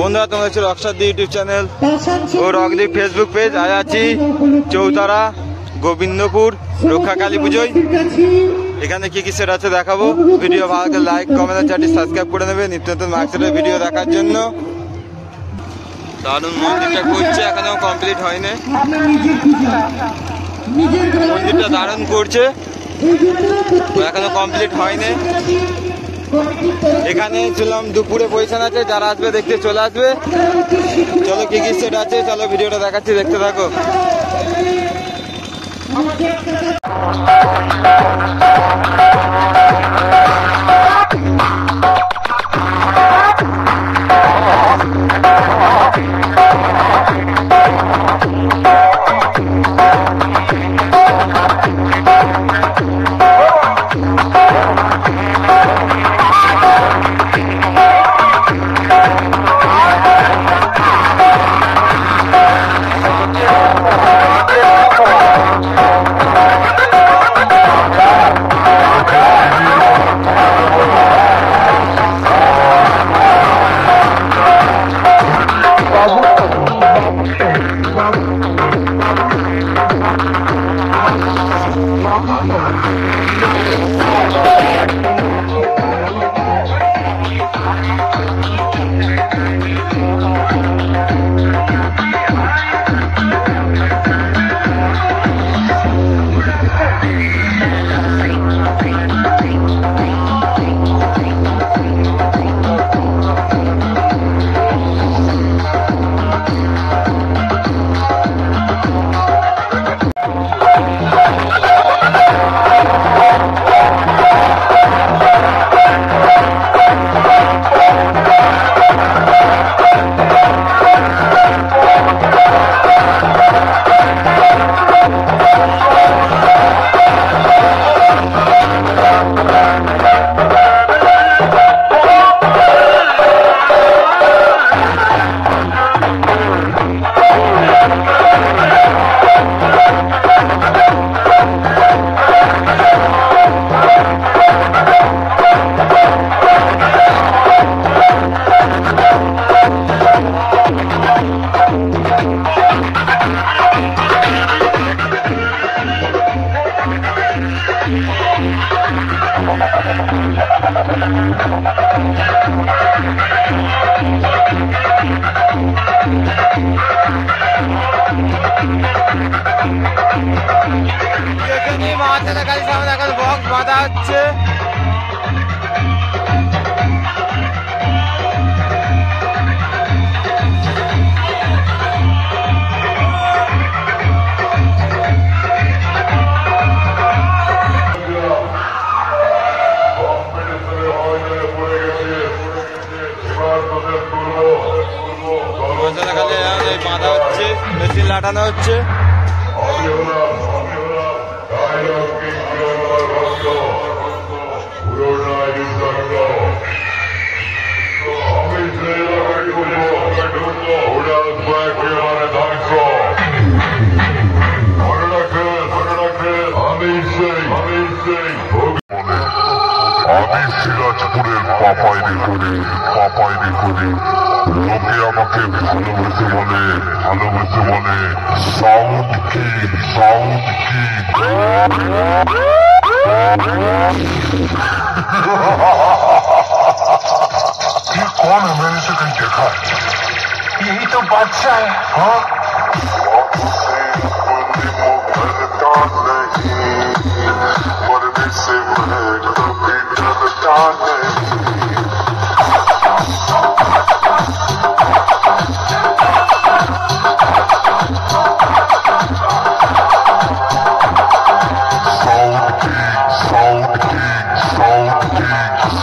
বন্ধুরা তোমরা হচ্ছে রকসাদি ইউটিউব চ্যানেল ও রকদি ফেসবুক পেজ। আজ আছি চৌতারা গোবিন্দপুর রক্ষা কালী পুজোয়। এখানে কি কি সেট আছে দেখাবো। ভিডিও ভালো লাগলে লাইক কমেন্ট চ্যানেলটি সাবস্ক্রাইব করে নেবে নিত্য নতুন মার্কেটের ভিডিও দেখার জন্য। দারুণ মন্দিরটা করছে, এখনো কমপ্লিট হয়নি। মন্দিরটা দারুণ করছে, এখনো কমপ্লিট হয়নি। এখানে ছিলাম দুপুরে পয়সা আছে, যারা আসবে দেখতে চলে আসবে। চলো কি কি সেট আছে, চলো ভিডিওটা দেখাচ্ছি, দেখতে থাকো। বক্স বাঁধা হচ্ছে। বাঁধা হচ্ছে, মেশিন লাটানো হচ্ছে। আমি সিরাজপুরের পাপাই রেকর্ডিং লোকে আমাকে ভালোবেসে বলে সাউন্ড কি ये कौन है? मैंने इसे कहीं देखा है। यही तो बादशाह है। हाँ मरने से मैं कभी डरता नहीं।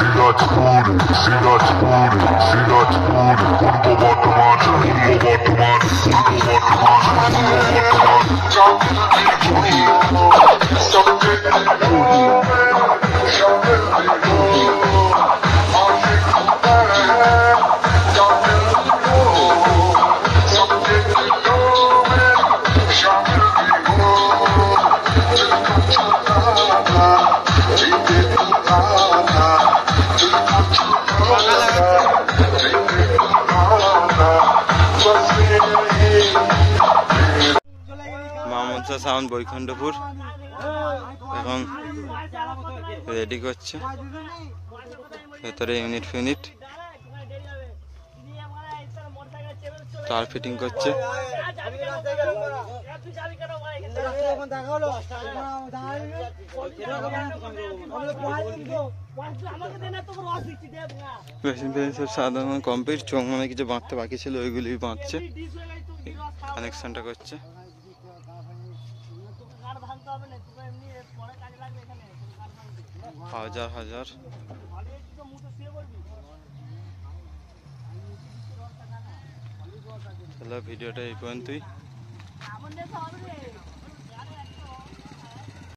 সিরাজপুর পূর্ব বর্ধমান মা মনসা সাউন্ড বৈকুণ্ঠপুর এখন রেডি করছে, ভেতরে ইউনিট ফিউনিট তার ফিটিং করছে। মেশিন ফেশিন সব সাধারণ কমপ্লিট, চোখ মানে কিছু বাঁধতে বাকি ছিল ওইগুলি বাঁধছে, কানেকশনটা করছে। হাজার হাজার ভিডিওটা এই পর্যন্তই।